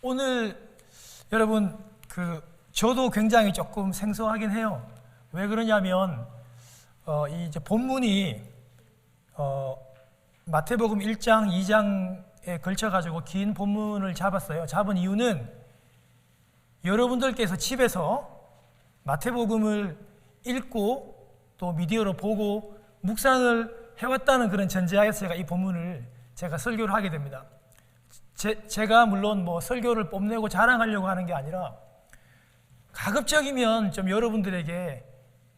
오늘 여러분 저도 굉장히 조금 생소하긴 해요. 왜 그러냐면 이제 본문이 마태복음 1장, 2장에 걸쳐 가지고 긴 본문을 잡았어요. 잡은 이유는 여러분들께서 집에서 마태복음을 읽고 또 미디어로 보고 묵상을 해왔다는 그런 전제하에서 제가 이 본문을 제가 설교를 하게 됩니다. 제가 물론 뭐 설교를 뽐내고 자랑하려고 하는 게 아니라 가급적이면 좀 여러분들에게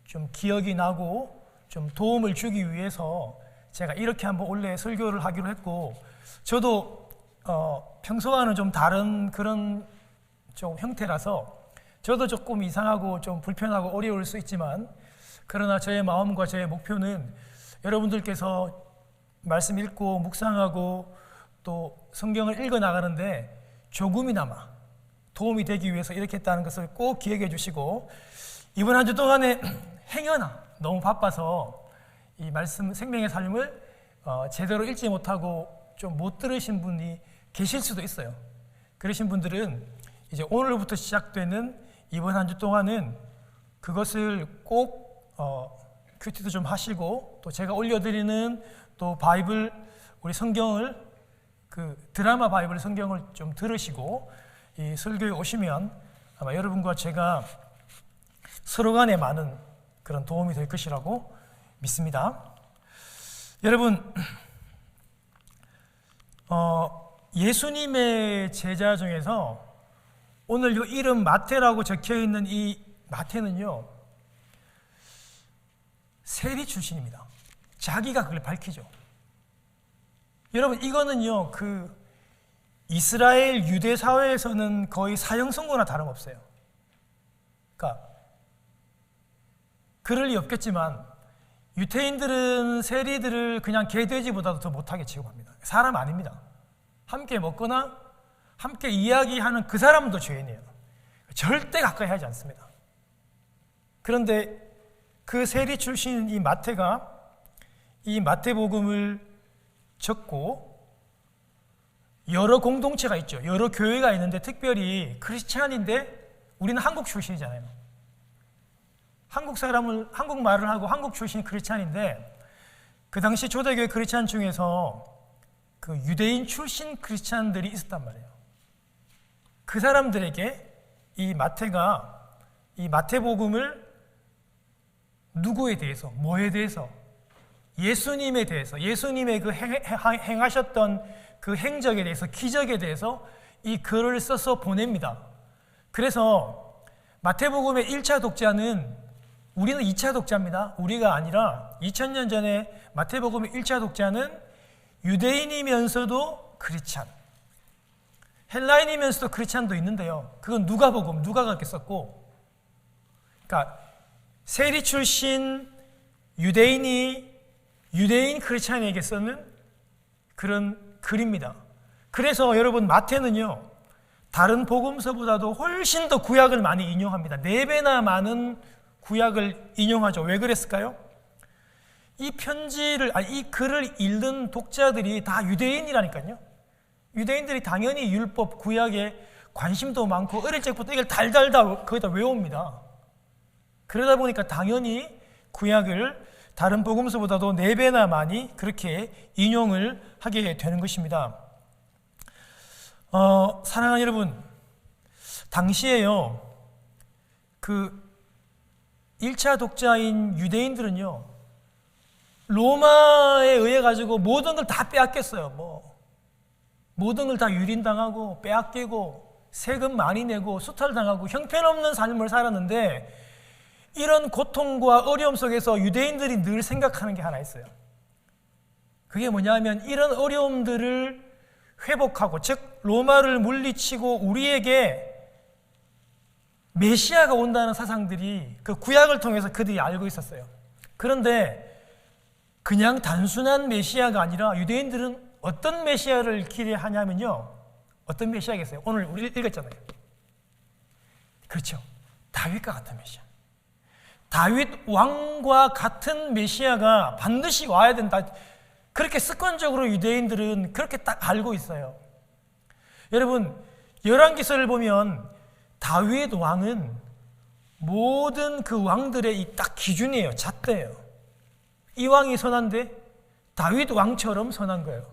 좀 기억이 나고 좀 도움을 주기 위해서 제가 이렇게 한번 원래 설교를 하기로 했고, 저도 평소와는 좀 다른 그런 좀 형태라서 저도 조금 이상하고 좀 불편하고 어려울 수 있지만, 그러나 저의 마음과 저의 목표는 여러분들께서 말씀 읽고 묵상하고 또 성경을 읽어 나가는데 조금이나마 도움이 되기 위해서 이렇게 했다는 것을 꼭 기억해 주시고, 이번 한 주 동안에 행여나 너무 바빠서 이 말씀 생명의 삶을 제대로 읽지 못하고 좀 못 들으신 분이 계실 수도 있어요. 그러신 분들은 이제 오늘부터 시작되는 이번 한 주 동안은 그것을 꼭 큐티도 좀 하시고, 또 제가 올려드리는 또 바이블, 우리 성경을 드라마 바이블 성경을 좀 들으시고 이 설교에 오시면 아마 여러분과 제가 서로 간에 많은 그런 도움이 될 것이라고 믿습니다. 여러분, 예수님의 제자 중에서 오늘 이 이름 마태라고 적혀 있는 이 마태는요, 세리 출신입니다. 자기가 그걸 밝히죠. 여러분, 이거는요, 이스라엘 유대 사회에서는 거의 사형 선고나 다름없어요. 그러니까 그럴 리 없겠지만 유태인들은 세리들을 그냥 개돼지보다도 더 못하게 취급합니다. 사람 아닙니다. 함께 먹거나 함께 이야기하는 그 사람도 죄인이에요. 절대 가까이 하지 않습니다. 그런데 그 세리 출신인 이 마태가 이 마태복음을 적고, 여러 공동체가 있죠. 여러 교회가 있는데 특별히 크리스찬인데 우리는 한국 출신이잖아요. 한국말을 하고 한국 출신 크리스찬인데, 그 당시 초대교회 크리스찬 중에서 그 유대인 출신 크리스찬들이 있었단 말이에요. 그 사람들에게 이 마태가 이 마태복음을 누구에 대해서, 뭐에 대해서, 예수님에 대해서, 예수님의 그 행하셨던 그 행적에 대해서, 기적에 대해서 이 글을 써서 보냅니다. 그래서 마태복음의 1차 독자는, 우리는 2차 독자입니다. 우리가 아니라 2000년 전에 마태복음의 1차 독자는 유대인이면서도 크리스찬, 헬라인이면서도 크리스찬도 있는데요. 그건 누가복음, 누가가 그렇게 썼고, 그러니까 세리 출신 유대인이 유대인 크리스찬에게 쓰는 그런 글입니다. 그래서 여러분, 마태는요, 다른 복음서보다도 훨씬 더 구약을 많이 인용합니다. 4배나 많은 구약을 인용하죠. 왜 그랬을까요? 이 글을 읽는 독자들이 다 유대인이라니까요. 유대인들이 당연히 율법, 구약에 관심도 많고 어릴 적부터 이걸 달달 거기다 외웁니다. 그러다 보니까 당연히 구약을 다른 복음서보다도 4배나 많이 그렇게 인용을 하게 되는 것입니다. 사랑하는 여러분, 당시에요, 1차 독자인 유대인들은요, 로마에 의해 가지고 모든 걸 다 빼앗겼어요. 모든 걸 다 유린당하고 빼앗기고 세금 많이 내고 수탈당하고 형편없는 삶을 살았는데, 이런 고통과 어려움 속에서 유대인들이 늘 생각하는 게 하나 있어요. 그게 뭐냐면, 이런 어려움들을 회복하고, 즉 로마를 물리치고 우리에게 메시아가 온다는 사상들이 그 구약을 통해서 그들이 알고 있었어요. 그런데 그냥 단순한 메시아가 아니라 유대인들은 어떤 메시아를 기대하냐면요, 어떤 메시아겠어요? 오늘 우리 읽었잖아요. 그렇죠. 다윗과 같은 메시아. 다윗 왕과 같은 메시아가 반드시 와야 된다. 그렇게 습관적으로 유대인들은 그렇게 딱 알고 있어요. 여러분, 열왕기서를 보면 다윗 왕은 모든 그 왕들의 이 딱 기준이에요. 잣대예요. 이 왕이 선한데 다윗 왕처럼 선한 거예요.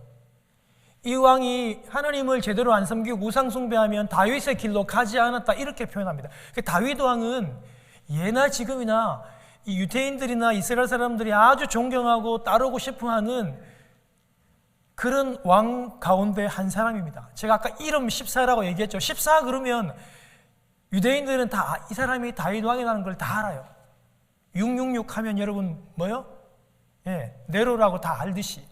이 왕이 하나님을 제대로 안 섬기고 우상 숭배하면 다윗의 길로 가지 않았다, 이렇게 표현합니다. 다윗 왕은 예나 지금이나 이 유대인들이나 이스라엘 사람들이 아주 존경하고 따르고 싶어하는 그런 왕 가운데 한 사람입니다. 제가 아까 이름 14라고 얘기했죠. 14 그러면 유대인들은 다 이 사람이 다윗 왕이라는 걸 다 알아요. 666 하면 여러분 뭐요? 네로라고 다 알듯이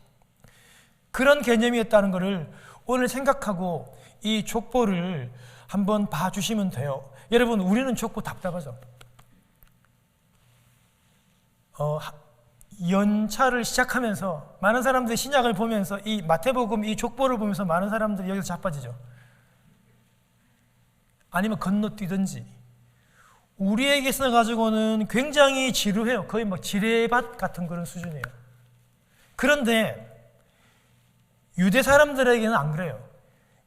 그런 개념이었다는 것을 오늘 생각하고 이 족보를 한번 봐주시면 돼요. 여러분, 우리는 족보 답답하죠. 연차를 시작하면서 많은 사람들이 신약을 보면서 이 마태복음 이 족보를 보면서 많은 사람들이 여기서 자빠지죠. 아니면 건너뛰든지. 우리에게서 가지고는 굉장히 지루해요. 거의 막 지뢰밭 같은 그런 수준이에요. 그런데 유대 사람들에게는 안 그래요.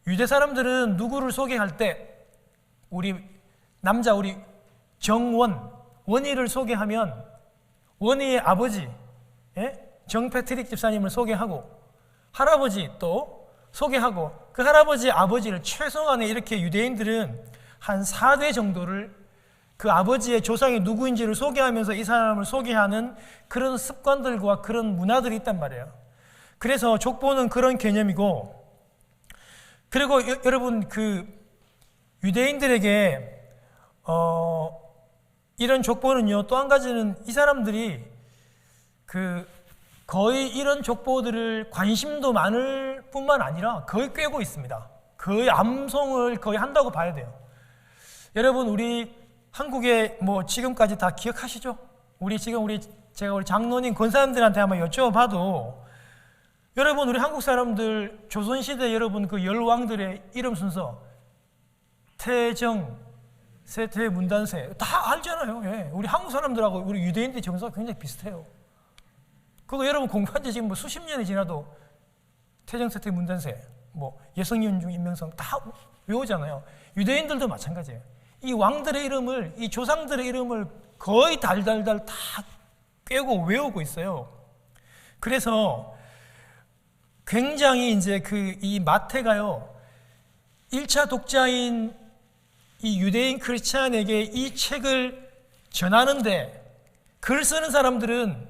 유대 사람들은 누구를 소개할 때 우리 정원, 원희를 소개하면 원희의 아버지, 정 패트릭 집사님을 소개하고 할아버지 또 소개하고 그 할아버지 아버지를 최소한에 이렇게 유대인들은 한 4대 정도를 그 아버지의 조상이 누구인지를 소개하면서 이 사람을 소개하는 그런 습관들과 그런 문화들이 있단 말이에요. 그래서 족보는 그런 개념이고, 그리고 여러분 그 유대인들에게 이런 족보는요, 또 한 가지는 이 사람들이 그 거의 이런 족보들을 관심도 많을 뿐만 아니라 거의 꿰고 있습니다. 거의 암송을 거의 한다고 봐야 돼요. 여러분, 우리 한국에 뭐 지금까지 다 기억하시죠? 제가 우리 장로님 권사님들한테 한번 여쭤봐도 여러분, 우리 한국 사람들 조선시대 여러분 그 열왕들의 이름 순서 태정, 세태, 문단세 다 알잖아요. 우리 한국 사람들하고 우리 유대인들의 정서가 굉장히 비슷해요. 그거 여러분 공부한 지 지금 뭐 수십 년이 지나도 태정, 세태, 문단세, 뭐 예성윤중, 임명성 다 외우잖아요. 유대인들도 마찬가지예요. 이 왕들의 이름을, 이 조상들의 이름을 거의 달달달 다 꿰고 외우고 있어요. 그래서 굉장히 이제 이 마태가요, 1차 독자인 이 유대인 크리스찬에게 이 책을 전하는데, 글 쓰는 사람들은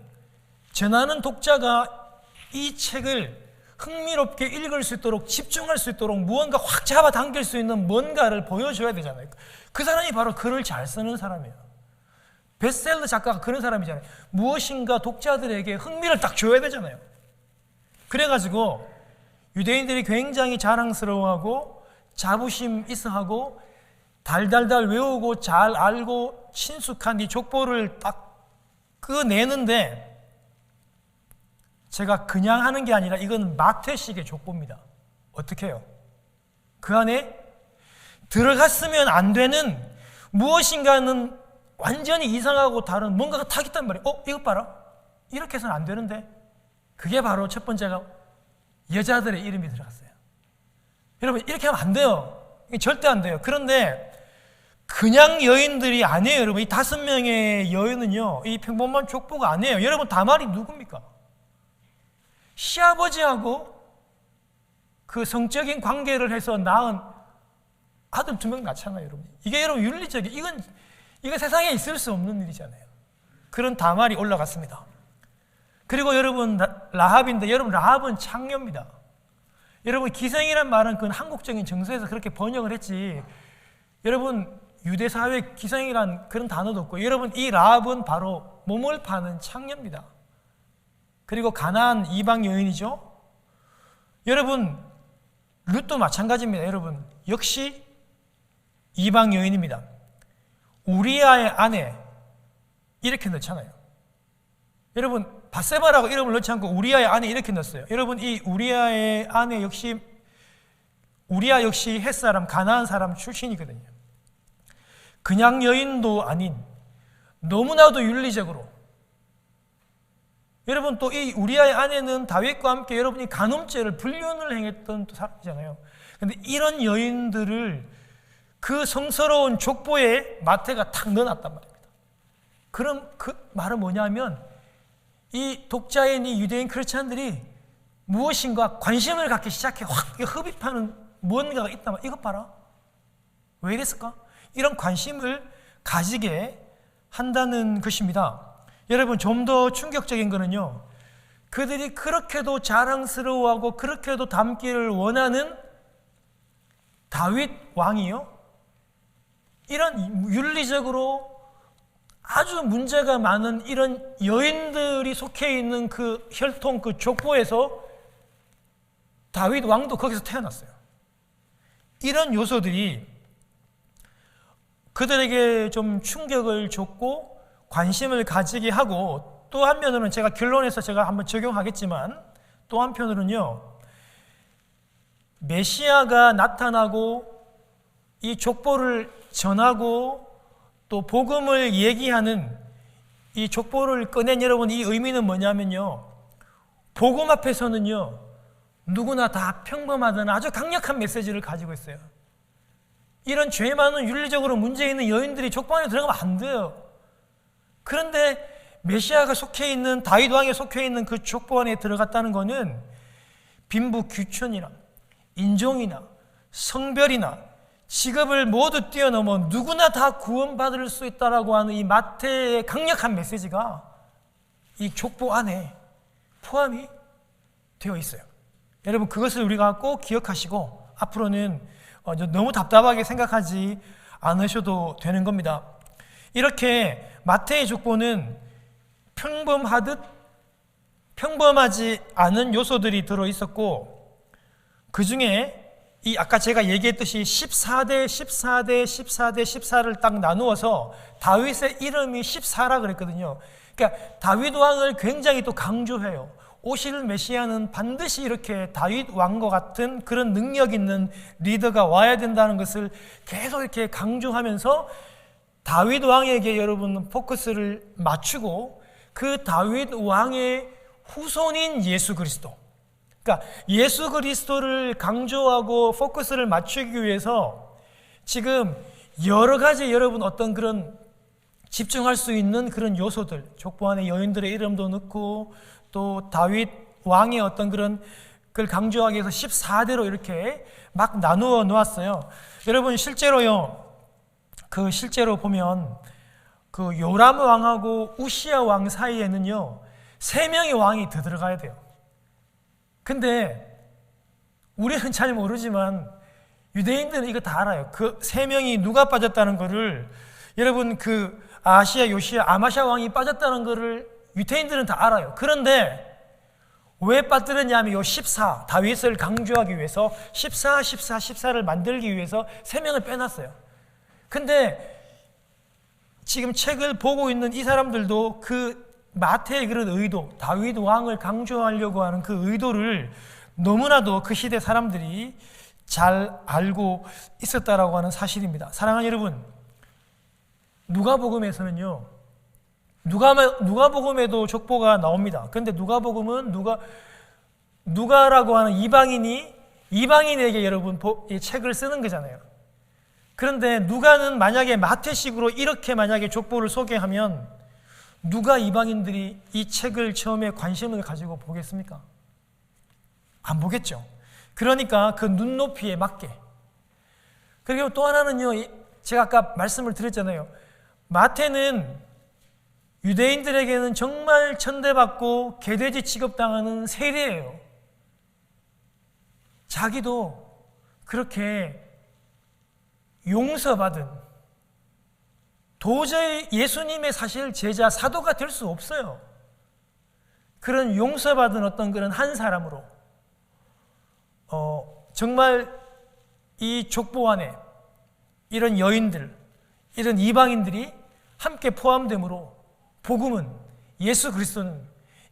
전하는 독자가 이 책을 흥미롭게 읽을 수 있도록, 집중할 수 있도록 무언가 확 잡아당길 수 있는 뭔가를 보여줘야 되잖아요. 그 사람이 바로 글을 잘 쓰는 사람이에요. 베스트셀러 작가가 그런 사람이잖아요. 무엇인가 독자들에게 흥미를 딱 줘야 되잖아요. 그래가지고 유대인들이 굉장히 자랑스러워하고 자부심 있어하고 달달달 외우고 잘 알고 친숙한 이 족보를 딱 꺼내는데, 제가 그냥 하는 게 아니라 이건 마태식의 족보입니다. 어떻게 해요? 그 안에 들어갔으면 안 되는 무엇인가는 완전히 이상하고 다른 뭔가가 탁 있단 말이에요. 이것 봐라. 이렇게 해서는 안 되는데, 그게 바로 첫 번째가 여자들의 이름이 들어갔어요. 여러분, 이렇게 하면 안 돼요. 절대 안 돼요. 그런데 그냥 여인들이 아니에요. 여러분, 이 5명의 여인은요, 이 평범한 족보가 아니에요. 여러분, 다말이 누굽니까? 시아버지하고 그 성적인 관계를 해서 낳은 아들 2명 낳잖아요, 여러분. 이게 여러분 윤리적인, 이건 세상에 있을 수 없는 일이잖아요. 그런 다말이 올라갔습니다. 그리고 여러분, 라합인데, 여러분, 라합은 창녀입니다. 여러분, 기생이란 말은 그건 한국적인 정서에서 그렇게 번역을 했지, 여러분, 유대 사회에 기생이란 그런 단어도 없고, 여러분, 이 라합은 바로 몸을 파는 창녀입니다. 그리고 가나안 이방 여인이죠. 여러분, 룻도 마찬가지입니다. 여러분, 역시 이방 여인입니다. 우리아의 아내 이렇게 넣잖아요. 여러분, 바세바라고 이름을 넣지 않고 우리아의 아내 이렇게 넣었어요. 여러분, 이 우리아의 아내 역시, 우리아 역시 햇사람, 가나안 사람 출신이거든요. 그냥 여인도 아닌, 너무나도 윤리적으로. 여러분, 또 이 우리아의 아내는 다윗과 함께 여러분이 간음죄를 불륜을 행했던 또 사람이잖아요. 근데 이런 여인들을 그 성스러운 족보에 마태가 탁 넣어놨단 말입니다. 그럼 그 말은 뭐냐면 이 독자인 이 유대인 크리스찬들이 무엇인가 관심을 갖기 시작해. 확 흡입하는 무언가가 있단 말이야. 이것 봐라. 왜 이랬을까? 이런 관심을 가지게 한다는 것입니다. 여러분, 좀 더 충격적인 거는요, 그들이 그렇게도 자랑스러워하고 그렇게도 닮기를 원하는 다윗 왕이요, 이런 윤리적으로 아주 문제가 많은 이런 여인들이 속해 있는 그 혈통, 그 족보에서 다윗 왕도 거기서 태어났어요. 이런 요소들이 그들에게 좀 충격을 줬고 관심을 가지게 하고, 또 한편으로는 제가 결론에서 제가 한번 적용하겠지만, 또 한편으로는요, 메시아가 나타나고 이 족보를 전하고 또 복음을 얘기하는 이 족보를 꺼낸 여러분, 이 의미는 뭐냐면요, 복음 앞에서는요 누구나 다 평범하다는 아주 강력한 메시지를 가지고 있어요. 이런 죄 많은 윤리적으로 문제 있는 여인들이 족보 안에 들어가면 안 돼요. 그런데 메시아가 속해 있는, 다윗 왕에 속해 있는 그 족보 안에 들어갔다는 것은 빈부 귀천이나 인종이나 성별이나 직업을 모두 뛰어넘어 누구나 다 구원받을 수 있다라고 하는 이 마태의 강력한 메시지가 이 족보 안에 포함이 되어 있어요. 여러분, 그것을 우리가 꼭 기억하시고 앞으로는 너무 답답하게 생각하지 않으셔도 되는 겁니다. 이렇게 마태의 족보는 평범하듯 평범하지 않은 요소들이 들어있었고, 그 중에 이 아까 제가 얘기했듯이 14대 14대 14대 14를 딱 나누어서 다윗의 이름이 14라 그랬거든요. 그러니까 다윗 왕을 굉장히 또 강조해요. 오실 메시아는 반드시 이렇게 다윗 왕과 같은 그런 능력 있는 리더가 와야 된다는 것을 계속 이렇게 강조하면서 다윗 왕에게 여러분 포커스를 맞추고, 그 다윗 왕의 후손인 예수 그리스도, 그러니까 예수 그리스도를 강조하고 포커스를 맞추기 위해서 지금 여러 가지 여러분 어떤 그런 집중할 수 있는 그런 요소들, 족보 안에 여인들의 이름도 넣고 또 다윗 왕의 어떤 그런 걸 강조하기 위해서 14대로 이렇게 막 나누어 놓았어요. 여러분, 실제로요, 실제로 보면 그 요람 왕하고 우시야 왕 사이에는요 3명의 왕이 더 들어가야 돼요. 근데 우리는 잘 모르지만 유대인들은 이거 다 알아요. 그 3명이 누가 빠졌다는 거를, 여러분 그 아시아, 요시야, 아마샤 왕이 빠졌다는 거를 유대인들은 다 알아요. 그런데 왜 빠뜨렸냐면 요 14, 다윗을 강조하기 위해서 14, 14, 14를 만들기 위해서 3명을 빼놨어요. 근데 지금 책을 보고 있는 이 사람들도 그 마태의 그런 의도, 다윗 왕을 강조하려고 하는 그 의도를 너무나도 그 시대 사람들이 잘 알고 있었다라고 하는 사실입니다. 사랑하는 여러분, 누가복음에서는요, 누가복음에도 족보가 나옵니다. 그런데 누가복음은 누가라고 하는 이방인에게 여러분 이 책을 쓰는 거잖아요. 그런데 누가는 만약에 마태식으로 이렇게 만약에 족보를 소개하면 누가 이방인들이 이 책을 처음에 관심을 가지고 보겠습니까? 안 보겠죠. 그러니까 그 눈높이에 맞게. 그리고 또 하나는요, 제가 아까 말씀을 드렸잖아요. 마태는 유대인들에게는 정말 천대받고 개돼지 취급당하는 세리예요. 자기도 그렇게 용서받은, 도저히 예수님의 사실 제자, 사도가 될 수 없어요. 그런 용서받은 어떤 그런 한 사람으로 정말 이 족보 안에 이런 여인들, 이런 이방인들이 함께 포함되므로 복음은, 예수 그리스도는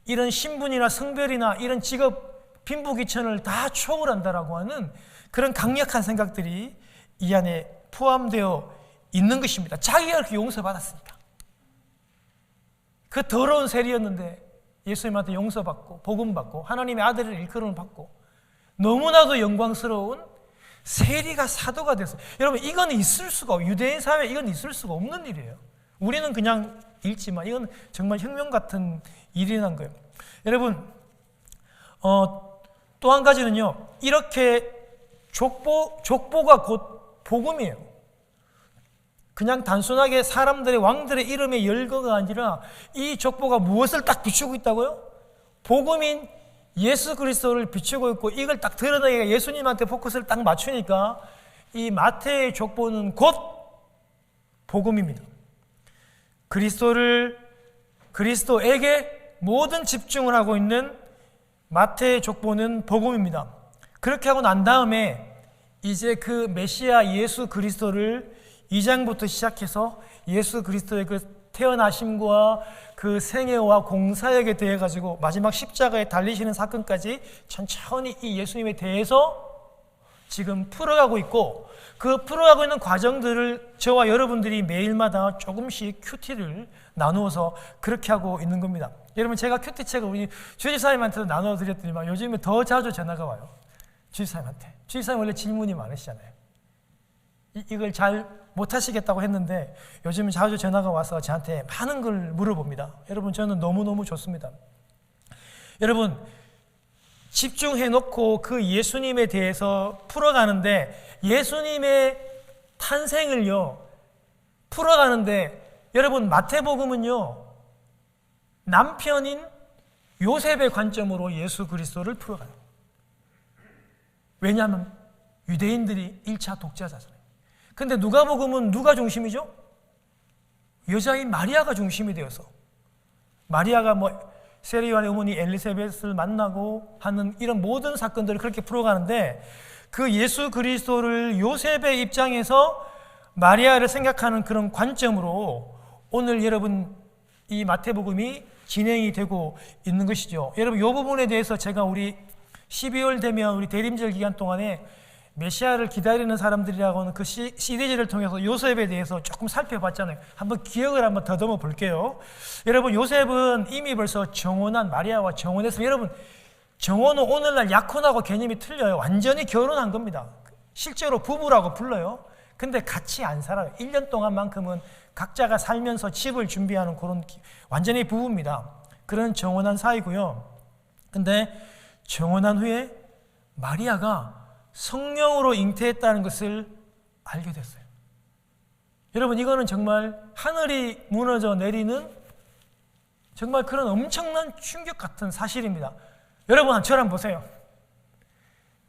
이런 신분이나 성별이나 이런 직업, 빈부귀천을 다 초월한다라고 하는 그런 강력한 생각들이 이 안에 포함되어 있는 것입니다. 자기가 그렇게 용서받았으니까. 그 더러운 세리였는데 예수님한테 용서받고 복음받고 하나님의 아들을 일컬음을 받고 너무나도 영광스러운 세리가 사도가 됐어요. 여러분, 이건 있을 수가 없어요. 유대인 사회에 이건 있을 수가 없는 일이에요. 우리는 그냥 읽지만 이건 정말 혁명 같은 일이 난 거예요. 여러분, 또 한 가지는요, 이렇게 족보가 곧 복음이에요. 그냥 단순하게 사람들의 왕들의 이름의 열거가 아니라 이 족보가 무엇을 딱 비추고 있다고요? 복음인 예수 그리스도를 비추고 있고, 이걸 딱 드러내기가 예수님한테 포커스를 딱 맞추니까 이 마태의 족보는 곧 복음입니다. 그리스도에게 모든 집중을 하고 있는 마태의 족보는 복음입니다. 그렇게 하고 난 다음에 이제 그 메시아 예수 그리스도를 2장부터 시작해서 예수 그리스도의 그 태어나심과 그 생애와 공사역에 대해 가지고 마지막 십자가에 달리시는 사건까지 천천히 이 예수님에 대해서 지금 풀어가고 있고, 그 풀어가고 있는 과정들을 저와 여러분들이 매일마다 조금씩 큐티를 나누어서 그렇게 하고 있는 겁니다. 여러분, 제가 큐티책을 우리 주지사님한테도 나눠 드렸더니만 요즘에 더 자주 전화가 와요. 주지사님한테. 주지사님 원래 질문이 많으시잖아요. 이걸 잘 못하시겠다고 했는데 요즘은 자주 전화가 와서 저한테 많은 걸 물어봅니다. 여러분, 저는 너무너무 좋습니다. 여러분, 집중해놓고 그 예수님에 대해서 풀어가는데, 예수님의 탄생을요 풀어가는데, 여러분, 마태복음은요 남편인 요셉의 관점으로 예수 그리스도를 풀어가요. 왜냐하면 유대인들이 1차 독자자잖아요. 근데 누가복음은 누가 중심이죠? 여자인 마리아가 중심이 되어서, 마리아가 세리와의 어머니 엘리사벳을 만나고 하는 이런 모든 사건들을 그렇게 풀어가는데, 그 예수 그리스도를 요셉의 입장에서 마리아를 생각하는 그런 관점으로 오늘 여러분 이 마태복음이 진행이 되고 있는 것이죠. 여러분, 이 부분에 대해서 제가 우리 12월 되면 우리 대림절 기간 동안에 메시아를 기다리는 사람들이라고 하는 그 시리즈를 통해서 요셉에 대해서 조금 살펴봤잖아요. 한번 기억을 한번 더듬어 볼게요. 여러분, 요셉은 이미 벌써 정혼한, 마리아와 정혼했으면, 여러분, 정혼은 오늘날 약혼하고 개념이 틀려요. 완전히 결혼한 겁니다. 실제로 부부라고 불러요. 근데 같이 안 살아요. 1년 동안만큼은 각자가 살면서 집을 준비하는 그런 완전히 부부입니다. 그런 정혼한 사이고요. 근데 정혼한 후에 마리아가 성령으로 잉태했다는 것을 알게 됐어요. 여러분, 이거는 정말 하늘이 무너져 내리는 정말 그런 엄청난 충격 같은 사실입니다. 여러분, 저랑 보세요.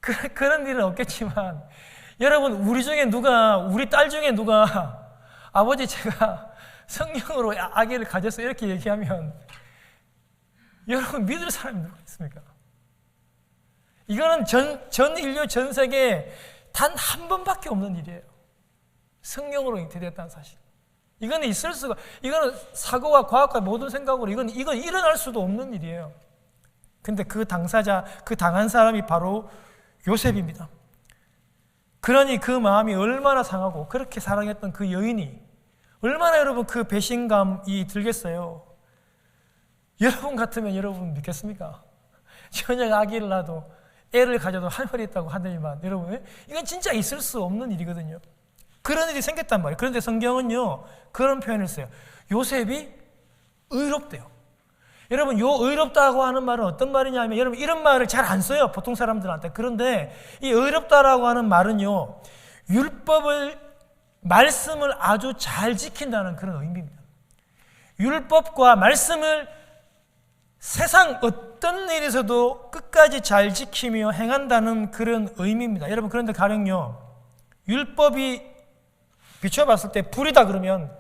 그런 일은 없겠지만, 여러분, 우리 딸 중에 누가 아버지 제가 성령으로 아기를 가졌어요 이렇게 얘기하면 여러분 믿을 사람이 누가 있습니까? 이거는 전 인류 전 세계에 단 한 번밖에 없는 일이에요. 성령으로 잉태됐다는 사실. 이거는 있을 수가, 이거는 사고와 과학과 모든 생각으로 이건 일어날 수도 없는 일이에요. 근데 그 당사자, 그 당한 사람이 바로 요셉입니다. 그러니 그 마음이 얼마나 상하고, 그렇게 사랑했던 그 여인이 얼마나 여러분 그 배신감이 들겠어요. 여러분 같으면 여러분 믿겠습니까? 저녁 아기를 낳아도 애를 가져도 할머니 있다고 하더니만, 여러분, 이건 진짜 있을 수 없는 일이거든요. 그런 일이 생겼단 말이에요. 그런데 성경은요 그런 표현을 써요. 요셉이 의롭대요. 여러분, 요 의롭다고 하는 말은 어떤 말이냐면, 여러분 이런 말을 잘 안 써요, 보통 사람들한테. 그런데 이 의롭다라고 하는 말은요, 말씀을 아주 잘 지킨다는 그런 의미입니다. 율법과 말씀을 세상 어떤 일에서도 끝까지 잘 지키며 행한다는 그런 의미입니다. 여러분, 그런데 가령요, 율법이 비춰봤을 때 불이다 그러면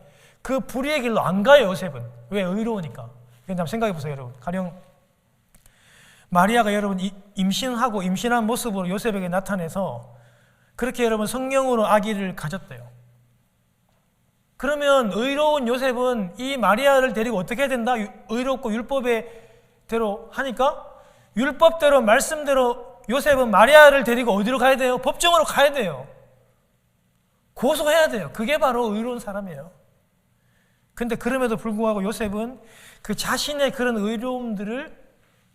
그 불의의 길로 안 가요, 요셉은. 왜? 의로우니까. 한번 생각해 보세요, 여러분. 가령 마리아가 여러분 임신한 모습으로 요셉에게 나타내서 그렇게 여러분 성령으로 아기를 가졌대요. 그러면 의로운 요셉은 이 마리아를 데리고 어떻게 해야 된다? 의롭고 율법대로 하니까 율법대로 말씀대로 요셉은 마리아를 데리고 어디로 가야 돼요? 법정으로 가야 돼요. 고소해야 돼요. 그게 바로 의로운 사람이에요. 근데 그럼에도 불구하고 요셉은 그 자신의 그런 의로움들을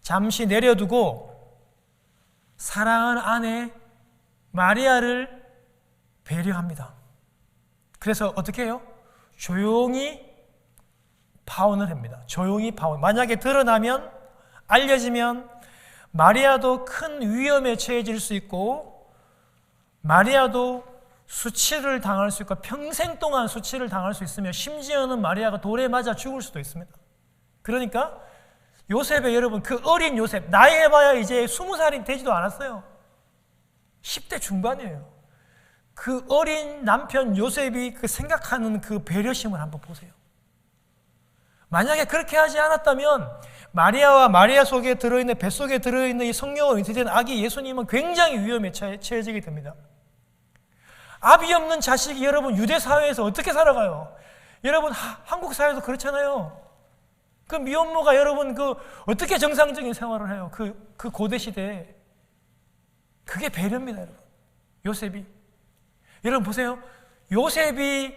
잠시 내려두고 사랑하는 아내 마리아를 배려합니다. 그래서 어떻게 해요? 조용히 파혼을 합니다. 조용히 파혼. 만약에 드러나면, 알려지면 마리아도 큰 위험에 처해질 수 있고, 마리아도 수치를 당할 수 있고, 평생 동안 수치를 당할 수 있으며, 심지어는 마리아가 돌에 맞아 죽을 수도 있습니다. 그러니까 요셉의, 여러분, 그 어린 요셉, 나이 해봐야 이제 20살이 되지도 않았어요. 10대 중반이에요. 그 어린 남편 요셉이 그 생각하는 그 배려심을 한번 보세요. 만약에 그렇게 하지 않았다면 마리아와 마리아 속에 들어있는, 뱃속에 들어있는 이 성령으로 잉태된 아기 예수님은 굉장히 위험에 처해지게 됩니다. 아비 없는 자식이 여러분 유대 사회에서 어떻게 살아가요? 여러분 한국 사회도 그렇잖아요. 그 미혼모가 여러분 그 어떻게 정상적인 생활을 해요? 그 고대 시대에. 그게 배려입니다, 여러분. 요셉이. 여러분 보세요. 요셉이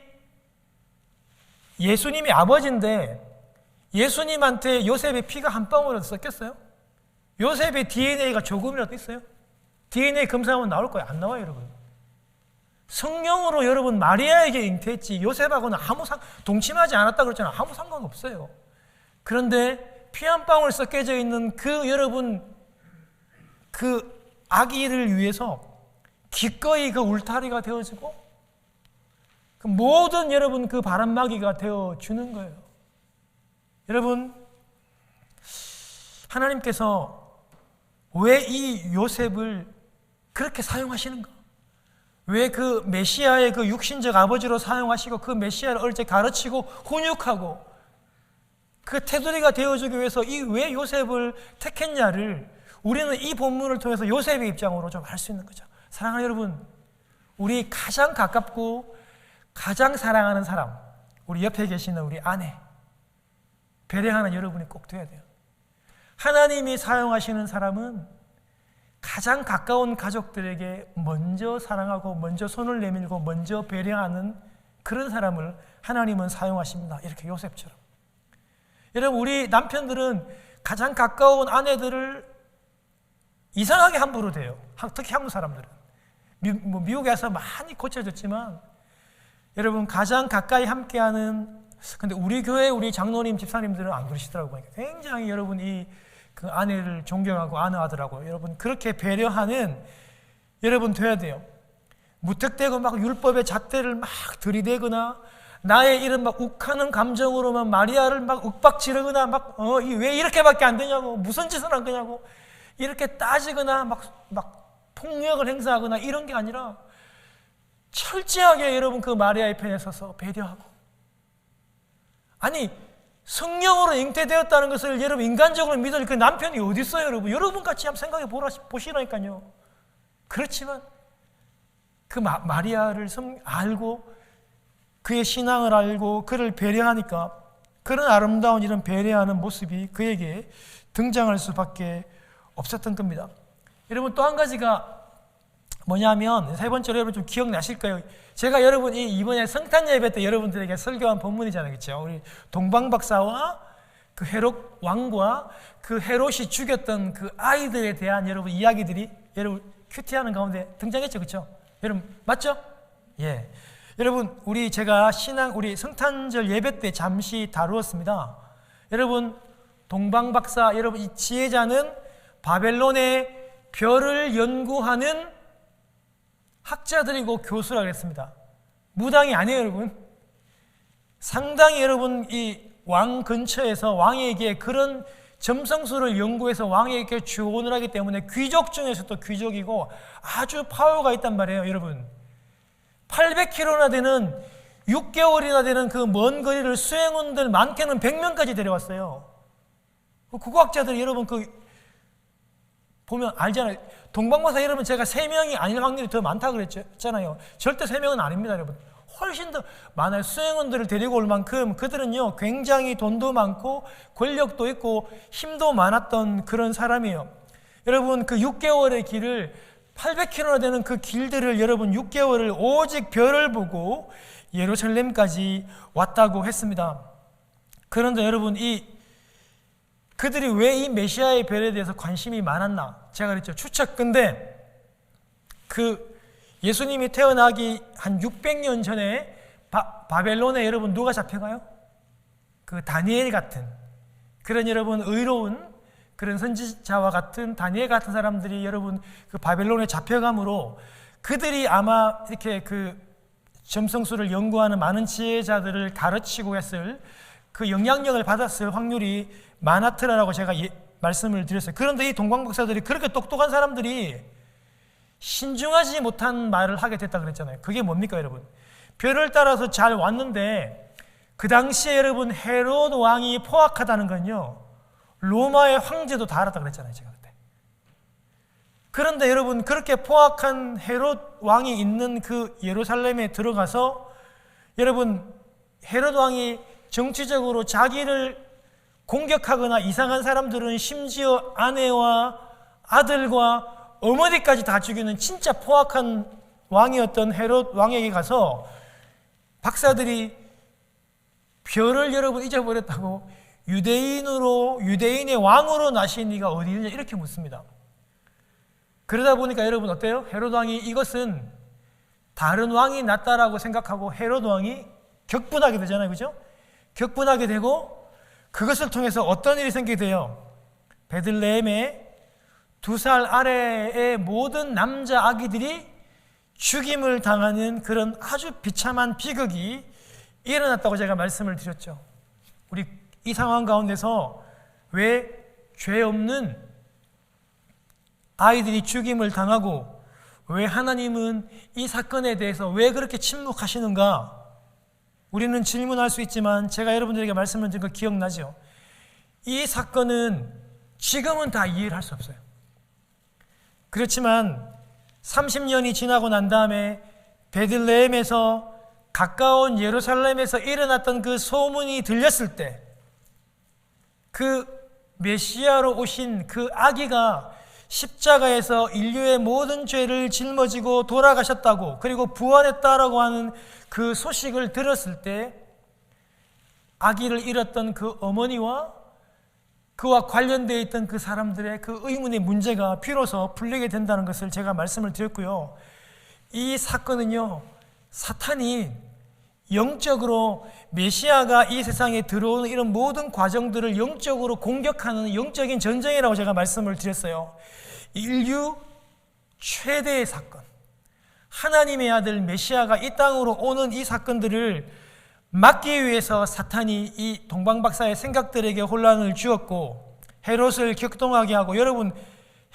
예수님이 아버지인데 예수님한테 요셉의 피가 한 방울이라도 섞였어요? 요셉의 DNA가 조금이라도 있어요? DNA 검사하면 나올 거예요? 안 나와요, 여러분. 성령으로 여러분 마리아에게 잉태했지 요셉하고는 동침하지 않았다 그랬잖아요. 아무 상관없어요. 그런데 피 한 방울 섞여져 있는 그 여러분 그 아기를 위해서 기꺼이 그 울타리가 되어지고 그 모든 여러분 그 바람막이가 되어주는 거예요. 여러분 하나님께서 왜 이 요셉을 그렇게 사용하시는가? 왜 그 메시아의 그 육신적 아버지로 사용하시고 그 메시아를 어릴 가르치고 훈육하고 그 테두리가 되어주기 위해서 이 왜 요셉을 택했냐를 우리는 이 본문을 통해서 요셉의 입장으로 좀 알 수 있는 거죠. 사랑하는 여러분, 우리 가장 가깝고 가장 사랑하는 사람, 우리 옆에 계시는 우리 아내, 배려하는 여러분이 꼭 돼야 돼요. 하나님이 사용하시는 사람은 가장 가까운 가족들에게 먼저 사랑하고 먼저 손을 내밀고 먼저 배려하는 그런 사람을 하나님은 사용하십니다. 이렇게 요셉처럼. 여러분 우리 남편들은 가장 가까운 아내들을 이상하게 함부로 대요. 특히 한국 사람들은. 미국에서 많이 고쳐졌지만 여러분 가장 가까이 함께하는, 근데 우리 교회 우리 장로님 집사님들은 안 그러시더라고요. 굉장히 여러분 그 아내를 존경하고 아내하더라고요. 여러분 그렇게 배려하는 여러분 돼야 돼요. 무턱대고 막 율법의 잣대를 막 들이대거나 나의 이런 막 욱하는 감정으로만 마리아를 막 윽박지르거나 막 왜 이렇게밖에 안 되냐고, 무슨 짓을 한 거냐고 이렇게 따지거나 막 폭력을 행사하거나 이런 게 아니라 철저하게 여러분 그 마리아의 편에 서서 배려하고, 아니 성령으로 잉태되었다는 것을 여러분 인간적으로 믿을 그 남편이 어디 있어요, 여러분? 여러분 같이 한번 생각해 보시라니까요. 그렇지만 그 마리아를 알고 그의 신앙을 알고 그를 배려하니까 그런 아름다운 이런 배려하는 모습이 그에게 등장할 수밖에 없었던 겁니다. 여러분 또 한 가지가 뭐냐면, 세 번째로 여러분 좀 기억나실 거예요. 제가 여러분이 이번에 성탄 예배 때 여러분들에게 설교한 본문이잖아요, 그렇죠? 우리 동방 박사와 그 헤롯 왕과 그 헤롯이 죽였던 그 아이들에 대한 여러분 이야기들이 여러분 큐티하는 가운데 등장했죠, 그렇죠? 여러분 맞죠? 예. 여러분 제가 우리 성탄절 예배 때 잠시 다루었습니다. 여러분 동방 박사, 여러분 이 지혜자는 바벨론의 별을 연구하는 학자들이고 교수라 그랬습니다. 무당이 아니에요, 여러분. 상당히 여러분 이 왕 근처에서 왕에게 그런 점성술을 연구해서 왕에게 조언을 하기 때문에 귀족 중에서도 귀족이고 아주 파워가 있단 말이에요, 여러분. 800km나 되는 6개월이나 되는 그 먼 거리를 수행원들 많게는 100명까지 데려왔어요. 국어학자들이 여러분 보면 알잖아요. 동방박사 여러분 제가 3명이 아닐 확률이 더 많다고 그랬잖아요. 절대 3명은 아닙니다, 여러분. 훨씬 더 많아요. 수행원들을 데리고 올 만큼 그들은요 굉장히 돈도 많고 권력도 있고 힘도 많았던 그런 사람이에요. 여러분 그 6개월의 길을 800km나 되는 그 길들을 여러분 6개월을 오직 별을 보고 예루살렘까지 왔다고 했습니다. 그런데 여러분 그들이 왜 이 메시아의 별에 대해서 관심이 많았나? 제가 그랬죠. 추측. 근데 그 예수님이 태어나기 한 600년 전에 바벨론에 여러분 누가 잡혀가요? 그 다니엘 같은 그런 여러분 의로운 그런 선지자와 같은 다니엘 같은 사람들이 여러분 그 바벨론에 잡혀감으로 그들이 아마 이렇게 그 점성술을 연구하는 많은 지혜자들을 가르치고 했을 그 영향력을 받았을 확률이 많았더라라고 제가 말씀을 드렸어요. 그런데 이 동방박사들이 그렇게 똑똑한 사람들이 신중하지 못한 말을 하게 됐다 그랬잖아요. 그게 뭡니까 여러분? 별을 따라서 잘 왔는데 그 당시에 여러분 헤롯 왕이 포악하다는 건요 로마의 황제도 다 알았다 그랬잖아요 제가 그때. 그런데 여러분 그렇게 포악한 헤롯 왕이 있는 그 예루살렘에 들어가서 여러분 헤롯 왕이 정치적으로 자기를 공격하거나 이상한 사람들은 심지어 아내와 아들과 어머니까지 다 죽이는 진짜 포악한 왕이었던 헤롯 왕에게 가서 박사들이 별을 여러분 잊어버렸다고 유대인의 왕으로 나신 이가 어디 있느냐 이렇게 묻습니다. 그러다 보니까 여러분 어때요? 헤롯 왕이 이것은 다른 왕이 낫다라고 생각하고 헤롯 왕이 격분하게 되잖아요. 그죠? 격분하게 되고 그것을 통해서 어떤 일이 생기게 돼요? 베들레헴에 2살 아래의 모든 남자 아기들이 죽임을 당하는 그런 아주 비참한 비극이 일어났다고 제가 말씀을 드렸죠. 우리 이 상황 가운데서 왜 죄 없는 아이들이 죽임을 당하고 왜 하나님은 이 사건에 대해서 왜 그렇게 침묵하시는가? 우리는 질문할 수 있지만 제가 여러분들에게 말씀을 드린 거 기억나죠? 이 사건은 지금은 다 이해를 할 수 없어요. 그렇지만 30년이 지나고 난 다음에 베들레헴에서 가까운 예루살렘에서 일어났던 그 소문이 들렸을 때 그 메시아로 오신 그 아기가 십자가에서 인류의 모든 죄를 짊어지고 돌아가셨다고 그리고 부활했다라고 하는 그 소식을 들었을 때 아기를 잃었던 그 어머니와 그와 관련되어 있던 그 사람들의 그 의문의 문제가 비로소 풀리게 된다는 것을 제가 말씀을 드렸고요. 이 사건은요, 사탄이 영적으로 메시아가 이 세상에 들어오는 이런 모든 과정들을 영적으로 공격하는 영적인 전쟁이라고 제가 말씀을 드렸어요. 인류 최대의 사건, 하나님의 아들 메시아가 이 땅으로 오는 이 사건들을 막기 위해서 사탄이 이 동방박사의 생각들에게 혼란을 주었고 헤롯을 격동하게 하고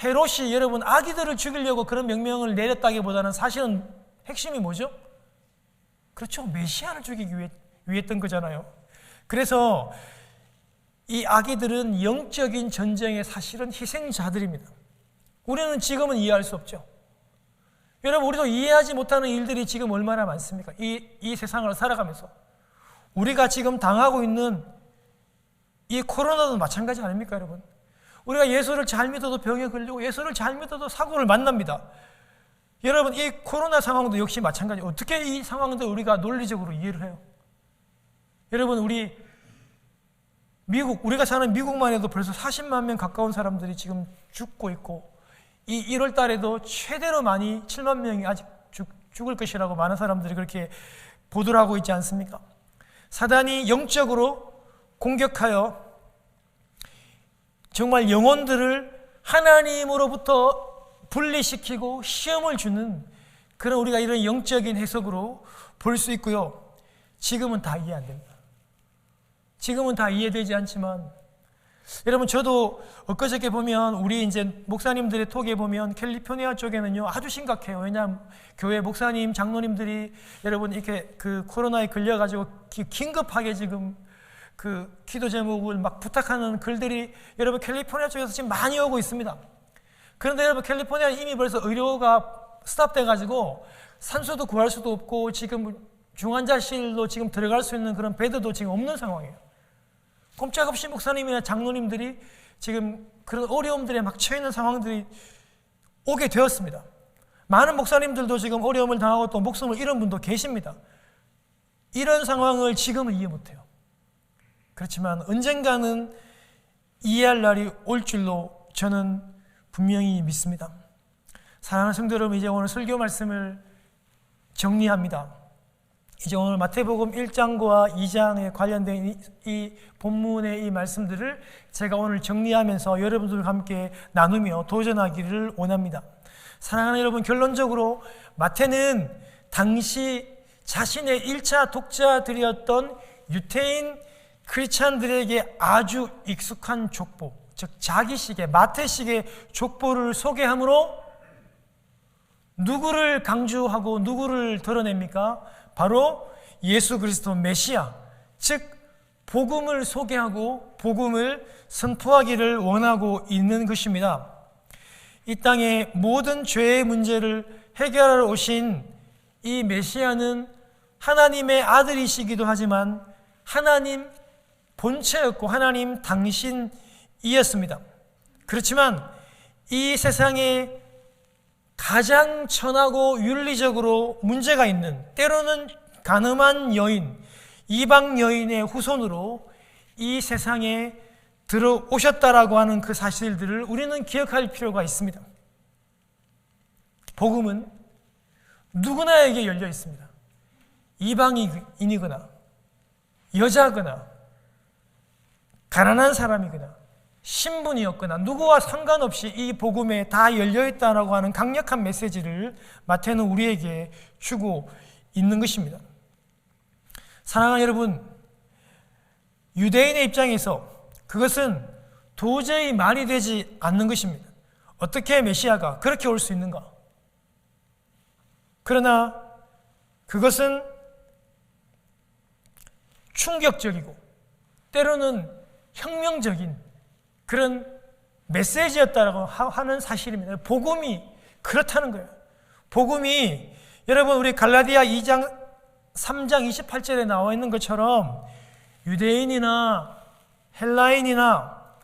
헤롯이 여러분 아기들을 죽이려고 그런 명령을 내렸다기보다는 사실은 핵심이 뭐죠? 그렇죠. 메시아를 죽이기 위해 했던 거잖아요. 그래서 이 아기들은 영적인 전쟁의 사실은 희생자들입니다. 우리는 지금은 이해할 수 없죠. 여러분 우리도 이해하지 못하는 일들이 지금 얼마나 많습니까? 이 세상을 살아가면서 우리가 지금 당하고 있는 이 코로나도 마찬가지 아닙니까 여러분? 우리가 예수를 잘 믿어도 병에 걸리고 예수를 잘 믿어도 사고를 만납니다. 여러분 이 코로나 상황도 역시 마찬가지. 어떻게 이 상황들 우리가 논리적으로 이해를 해요? 여러분 우리가 사는 미국만 해도 벌써 40만 명 가까운 사람들이 지금 죽고 있고 이 1월 달에도 최대로 많이 7만 명이 아직 죽을 것이라고 많은 사람들이 그렇게 보도를 하고 있지 않습니까? 사단이 영적으로 공격하여 정말 영혼들을 하나님으로부터 분리시키고 시험을 주는 그런 우리가 이런 영적인 해석으로 볼 수 있고요. 지금은 다 이해 안 됩니다. 지금은 다 이해되지 않지만 여러분 저도 엊그저께 보면 우리 이제 목사님들의 톡에 보면 캘리포니아 쪽에는요 아주 심각해요. 왜냐하면 교회 목사님, 장로님들이 여러분 이렇게 그 코로나에 걸려가지고 긴급하게 지금 그 기도 제목을 막 부탁하는 글들이 여러분 캘리포니아 쪽에서 지금 많이 오고 있습니다. 그런데 여러분 캘리포니아 이미 벌써 의료가 스탑돼가지고 산소도 구할 수도 없고 지금 중환자실로 지금 들어갈 수 있는 그런 베드도 지금 없는 상황이에요. 꼼짝없이 목사님이나 장로님들이 지금 그런 어려움들에 막 처해 상황들이 오게 되었습니다. 많은 목사님들도 지금 어려움을 당하고 또 목숨을 잃은 분도 계십니다. 이런 상황을 지금은 이해 못해요. 그렇지만 언젠가는 이해할 날이 올 줄로 저는 분명히 믿습니다. 사랑하는 성도 여러분, 이제 오늘 설교 말씀을 정리합니다. 이제 오늘 마태복음 1장과 2장에 관련된 이 본문의 이 말씀들을 제가 오늘 정리하면서 여러분들과 함께 나누며 도전하기를 원합니다. 사랑하는 여러분, 결론적으로 마태는 당시 자신의 1차 독자들이었던 유태인 크리스찬들에게 아주 익숙한 족보, 즉 자기식의 마태식의 족보를 소개함으로 누구를 강조하고 누구를 드러냅니까? 바로 예수 그리스도 메시아, 즉 복음을 소개하고 복음을 선포하기를 원하고 있는 것입니다. 이 땅의 모든 죄의 문제를 해결하러 오신 이 메시아는 하나님의 아들이시기도 하지만 하나님 본체였고 하나님 당신이었습니다. 그렇지만 이 세상에 가장 천하고 윤리적으로 문제가 있는, 때로는 간음한 여인, 이방 여인의 후손으로 이 세상에 들어오셨다라고 하는 그 사실들을 우리는 기억할 필요가 있습니다. 복음은 누구나에게 열려 있습니다. 이방인이거나 여자거나 가난한 사람이거나 신분이었거나 누구와 상관없이 이 복음에 다 열려있다라고 하는 강력한 메시지를 마태는 우리에게 주고 있는 것입니다. 사랑하는 여러분, 유대인의 입장에서 그것은 도저히 말이 되지 않는 것입니다. 어떻게 메시아가 그렇게 올 수 있는가? 그러나 그것은 충격적이고 때로는 혁명적인 그런 메시지였다라고 하는 사실입니다. 복음이 그렇다는 거예요. 복음이 여러분 우리 갈라디아 2장 3장 28절에 나와 있는 것처럼 유대인이나 헬라인이나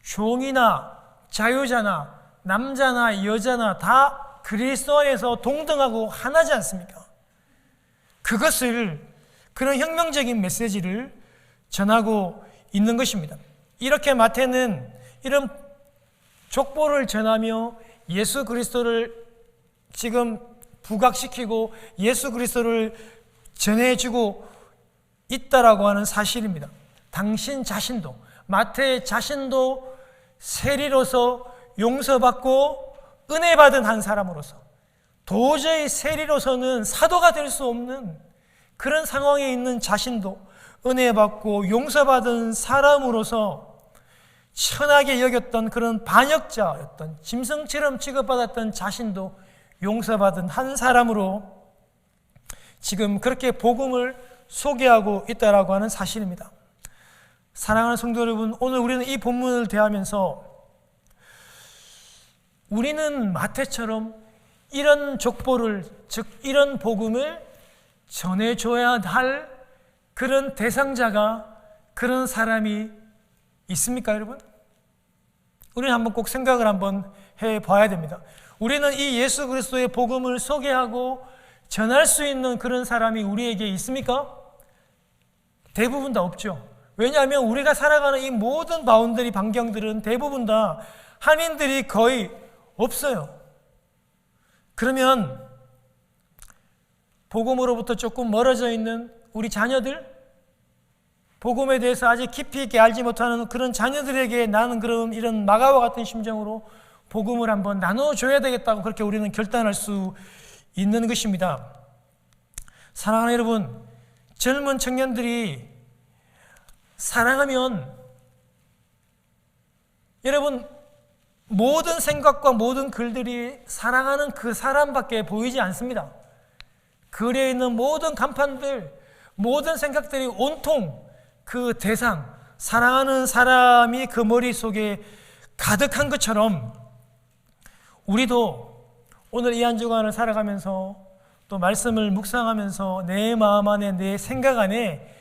종이나 자유자나 남자나 여자나 다 그리스도 안에서 동등하고 하나지 않습니까? 그것을, 그런 혁명적인 메시지를 전하고 있는 것입니다. 이렇게 마태는 이런 족보를 전하며 예수 그리스도를 지금 부각시키고 예수 그리스도를 전해주고 있다라고 하는 사실입니다. 당신 자신도, 마태 자신도 세리로서 용서받고 은혜 받은 한 사람으로서 도저히 세리로서는 사도가 될 수 없는 그런 상황에 있는 자신도 은혜 받고 용서받은 사람으로서 천하게 여겼던 그런 반역자였던, 짐승처럼 취급받았던 자신도 용서받은 한 사람으로 지금 그렇게 복음을 소개하고 있다라고 하는 사실입니다. 사랑하는 성도 여러분, 오늘 우리는 이 본문을 대하면서 우리는 마태처럼 이런 족보를, 즉 이런 복음을 전해줘야 할 그런 대상자가, 그런 사람이 있습니까, 여러분? 우리는 한번 꼭 생각을 한번 해봐야 됩니다. 우리는 이 예수 그리스도의 복음을 소개하고 전할 수 있는 그런 사람이 우리에게 있습니까? 대부분 다 없죠. 왜냐하면 우리가 살아가는 이 모든 바운더리 반경들은 대부분 다 한인들이 거의 없어요. 그러면 복음으로부터 조금 멀어져 있는 우리 자녀들, 복음에 대해서 아직 깊이 있게 알지 못하는 그런 자녀들에게 나는 그럼 이런 마가와 같은 심정으로 복음을 한번 나눠줘야 되겠다고 그렇게 우리는 결단할 수 있는 것입니다. 사랑하는 여러분, 젊은 청년들이 사랑하면 여러분 모든 생각과 모든 글들이 사랑하는 그 사람밖에 보이지 않습니다. 글에 있는 모든 간판들, 모든 생각들이 온통 그 대상, 사랑하는 사람이 그 머릿속에 가득한 것처럼 우리도 오늘 이 한 주간을 살아가면서 또 말씀을 묵상하면서 내 마음 안에, 내 생각 안에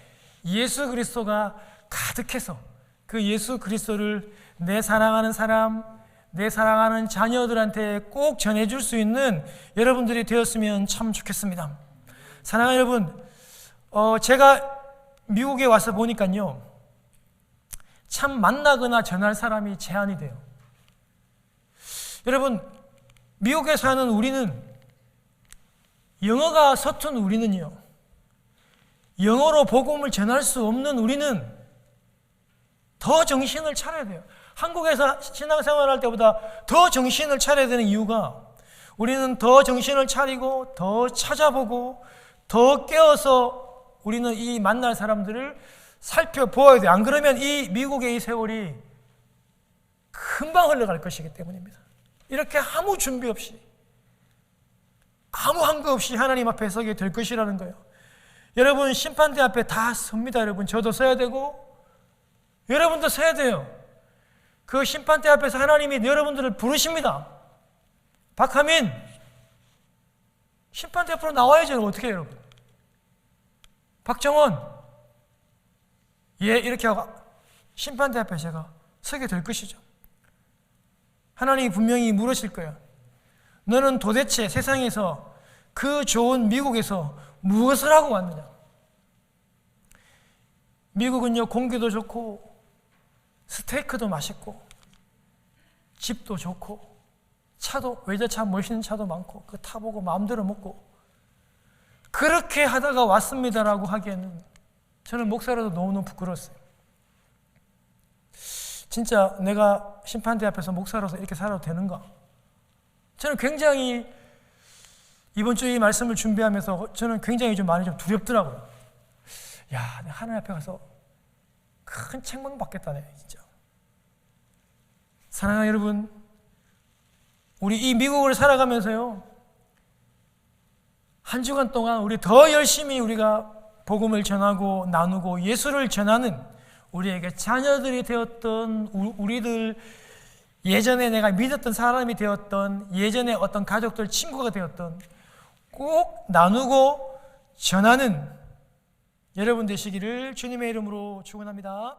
예수 그리스도가 가득해서 그 예수 그리스도를 내 사랑하는 사람, 내 사랑하는 자녀들한테 꼭 전해줄 수 있는 여러분들이 되었으면 참 좋겠습니다. 사랑하는 여러분, 제가 미국에 와서 보니까요, 참 만나거나 전할 사람이 제한이 돼요. 여러분, 미국에 사는 우리는 영어가 서툰 우리는요, 영어로 복음을 전할 수 없는 우리는 더 정신을 차려야 돼요. 한국에서 신앙생활 할 때보다 더 정신을 차려야 되는 이유가, 우리는 더 정신을 차리고 더 찾아보고 더 깨어서 우리는 이 만날 사람들을 살펴보아야 돼요. 안 그러면 이 미국의 이 세월이 금방 흘러갈 것이기 때문입니다. 이렇게 아무 준비 없이, 아무 한거 없이 하나님 앞에 서게 될 것이라는 거예요. 여러분, 심판대 앞에 다 섭니다. 여러분, 저도 서야 되고 여러분도 서야 돼요. 그 심판대 앞에서 하나님이 여러분들을 부르십니다. 박하민, 심판대 앞으로 나와야죠. 어떻게 해요, 여러분? 박정원, 예, 이렇게 하고 심판대 앞에 제가 서게 될 것이죠. 하나님이 분명히 물으실 거예요. 너는 도대체 세상에서 그 좋은 미국에서 무엇을 하고 왔느냐? 미국은요, 공기도 좋고 스테이크도 맛있고 집도 좋고 차도, 외제차 멋있는 차도 많고 그 타보고 마음대로 먹고 그렇게 하다가 왔습니다라고 하기에는 저는 목사라도 너무너무 부끄러웠어요. 진짜 내가 심판대 앞에서 목사로서 이렇게 살아도 되는가? 저는 굉장히 이번 주에 이 말씀을 준비하면서 저는 굉장히 좀 많이 좀 두렵더라고요. 야, 내가 하나님 앞에 가서 큰 책망 받겠다네, 진짜. 사랑하는 여러분, 우리 이 미국을 살아가면서요, 한 주간 동안 우리 더 열심히 우리가 복음을 전하고 나누고 예수를 전하는 우리에게 자녀들이 되었던 우리들, 예전에 내가 믿었던 사람이 되었던, 예전에 어떤 가족들, 친구가 되었던, 꼭 나누고 전하는 여러분 되시기를 주님의 이름으로 축원합니다.